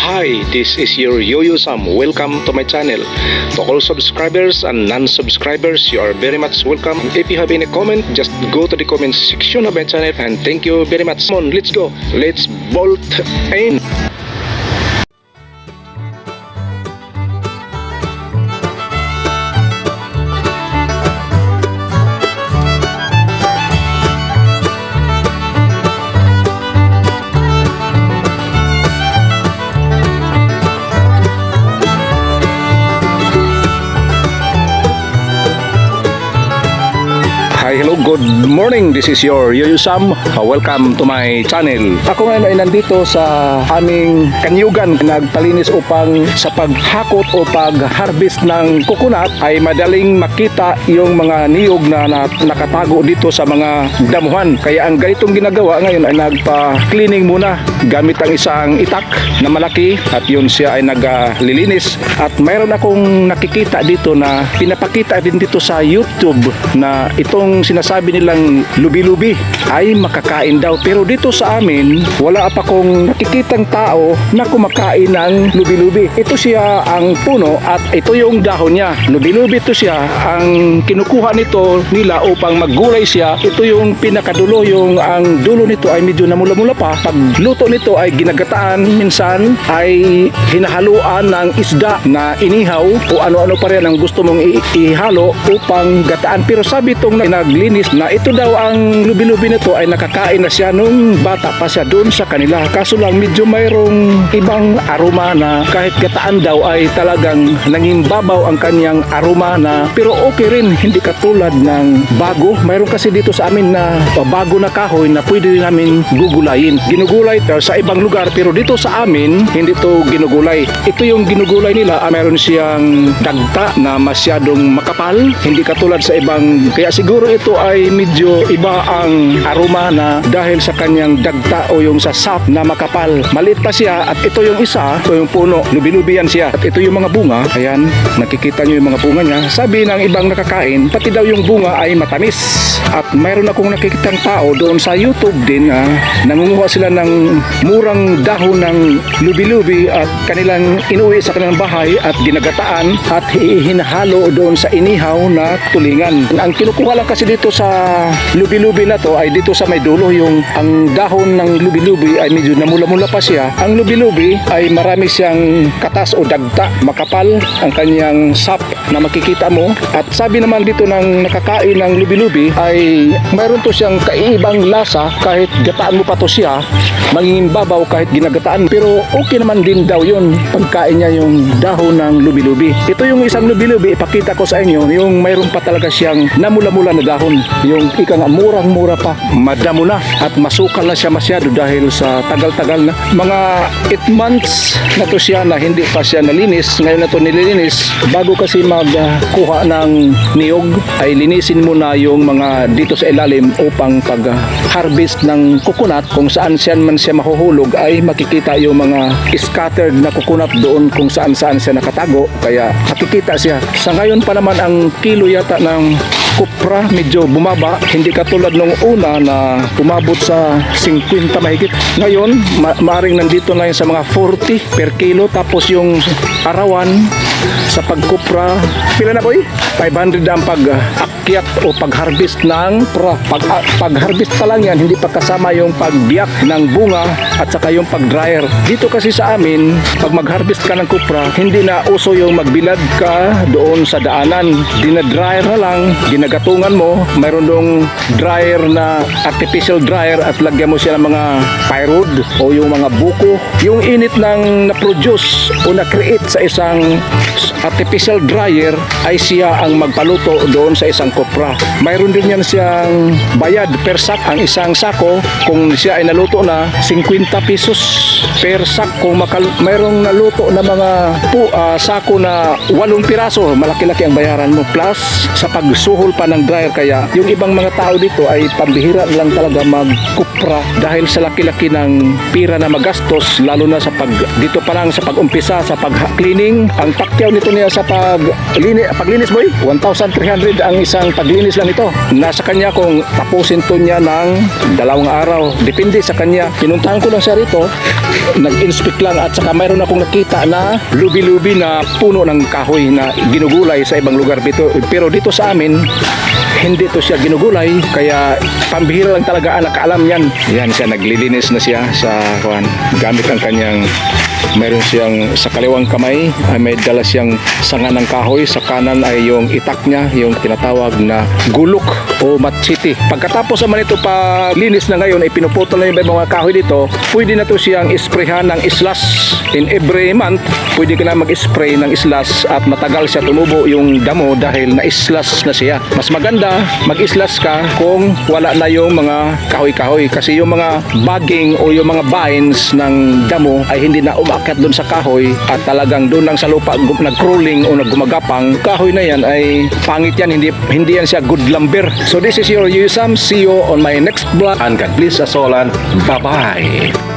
Hi, this is your Yo-Yo Sam. Welcome to my channel. To all subscribers and non-subscribers, you are very much welcome. If you have any comment, just go to the comment section of my channel and thank you very much. Come on, let's go. Let's bolt in. Hi, hello, good morning. This is your Yo-Yo Sam. Welcome to my channel. Ako ngayon ay nandito sa aming kanyugan. Nagpalinis upang sa paghakot o pag-harvest ng coconut ay madaling makita yung mga niyog na nakatago dito sa mga damuhan. Kaya ang ganitong ginagawa ngayon ay nagpa-cleaning muna gamit ang isang itak na malaki at yun siya ay naglilinis. At mayroon akong nakikita dito na pinapakita din dito sa YouTube na itong sinasabi nilang lubi-lubi ay makakain daw, pero dito sa amin wala pa akong nakikitang tao na kumakain ng lubi-lubi. Ito siya ang puno at ito yung dahon niya. Lubi-lubi ito siya. Ang kinukuha nito nila upang maggulay siya, ito yung pinakadulo, yung ang dulo nito ay medyo namula-mula pa. Pag luto nito ay ginagataan, minsan ay hinahaluan ng isda na inihaw o ano-ano pa rin ang gusto mong ihalo upang gataan. Pero sabi itong naglinis na ito daw ang lubi-lubi nito ay nakakain na siya nung bata pa siya doon sa kanila. Kaso lang medyo mayroong ibang aroma na kahit gataan daw ay talagang nangimbabaw ang kanyang aroma na, pero okay rin, hindi katulad ng bago. Mayroon kasi dito sa amin na bago na kahoy na pwede namin gugulayin. Ginugulay sa ibang lugar, pero dito sa amin hindi to ginugulay. Ito yung ginugulay nila, mayroon siyang dagta na masyadong makapal, hindi katulad sa ibang, kaya siguro ito ay medyo iba ang aroma na dahil sa kanyang dagta o yung sa sap na makapal. Maliit pa siya at ito yung isa, ito yung puno, lubi-lubi yan siya. At ito yung mga bunga, ayan, nakikita nyo yung mga bunga niya. Sabi ng ibang nakakain, pati daw yung bunga ay matamis. At mayroon akong nakikitang tao doon sa YouTube din, nangunguha sila ng murang dahon ng lubi-lubi at kanilang inuwi sa kanilang bahay at ginagataan at hinahalo doon sa inihaw na tulingan. Ang kinukuha lang kasi dito sa lubi-lubi na to ay dito sa may dulo, yung ang dahon ng lubi-lubi ay medyo namula-mula pa siya. Ang lubi-lubi ay marami siyang katas o dagta, makapal ang kanyang sap na makikita mo. At sabi naman dito ng nakakain ng lubi-lubi ay mayroon to siyang kaiibang lasa, kahit gataan mo pa to siya, magiging babaw kahit ginagataan. Pero okay naman din daw yun pagkain niya yung dahon ng lubi-lubi. Ito yung isang lubi-lubi, ipakita ko sa inyo, yung mayroon pa talaga siyang namula-mula na dahon, yung ika nga murang-mura pa, madamo na at masukal na siya masyado dahil sa tagal-tagal na. Mga 8 months na to siya na hindi pa siya nalinis. Ngayon na to nililinis. Bago kasi magkuha ng niyog ay linisin mo na yung mga dito sa ilalim upang pag-harvest ng coconut, kung saan man siya mahuhulog ay makikita yung mga scattered na coconut doon kung saan-saan siya nakatago, kaya makikita siya. Sa ngayon pa naman ang kilo yata ng kopra medyo bumaba, hindi katulad nung una na umabot sa 50 mahigit. Ngayon maaring nandito na yun sa mga 40 per kilo. Tapos yung arawan sa pagkopra, pila na boy? 500 ang pag-akyat o pag-harvest ng pag-harvest pa lang yan, hindi pa kasama yung pagbiyak ng bunga at saka yung pag-dryer. Dito kasi sa amin, pag mag-harvest ka ng kopra, hindi na uso yung magbilad ka doon sa daanan. Dinadryer na lang, ginagatungan mo. Mayroon dong dryer na artificial dryer at lagyan mo siya ng mga plywood o yung mga buko. Yung init ng na-produce o na-create sa isang artificial dryer ay siya ang magpaluto doon sa isang kopra. Mayroon din yan siyang bayad per sack. Ang isang sako, kung siya ay naluto na, 50 pesos per sack. Kung mayroong naluto na mga sako na 8 piraso, malaki-laki ang bayaran mo. Plus, sa pagsuhol habol pa ng dryer, kaya yung ibang mga tao dito ay pambihira lang talaga magkupra dahil sa laki-laki ng pira na magastos, lalo na sa dito pa lang sa pag-umpisa sa pag-cleaning. Ang takyaw nito niya sa paglinis boy, 1,300 ang isang paglinis lang ito. Nasa kanya kung tapusin to niya ng 2 araw, depende sa kanya. Pinuntahan ko lang siya rito, nag-inspect lang, at saka mayroon akong nakita na lubi-lubi na puno ng kahoy na ginugulay sa ibang lugar dito. Pero dito sa amin, hindi to siya ginugulay, kaya pambihira lang talaga ang nakaalam yan. Yan siya, naglilinis na siya sa gamit ang kanyang, mayroon siyang sa kaliwang kamay ay may dala siyang sanga ng kahoy, sa kanan ay yung itak niya, yung tinatawag na gulok o matsiti. Pagkatapos naman ito linis na ngayon, ay pinuputol na yung mga kahoy dito, pwede na to siyang isprayhan ng islas. In every month, pwede ka na mag-spray ng islas at matagal siya tumubo yung damo dahil na-islas na siya. Mas maganda mag-islas ka kung wala na yung mga kahoy-kahoy, kasi yung mga baging o yung mga vines ng damo ay hindi na umakyat doon sa kahoy at talagang doon lang sa lupa nag-crawling o naggumagapang. Kahoy na yan ay pangit yan, hindi yan siya good lumber. So this is your Yusam. See you on my next vlog, and God bless us all, and bye-bye.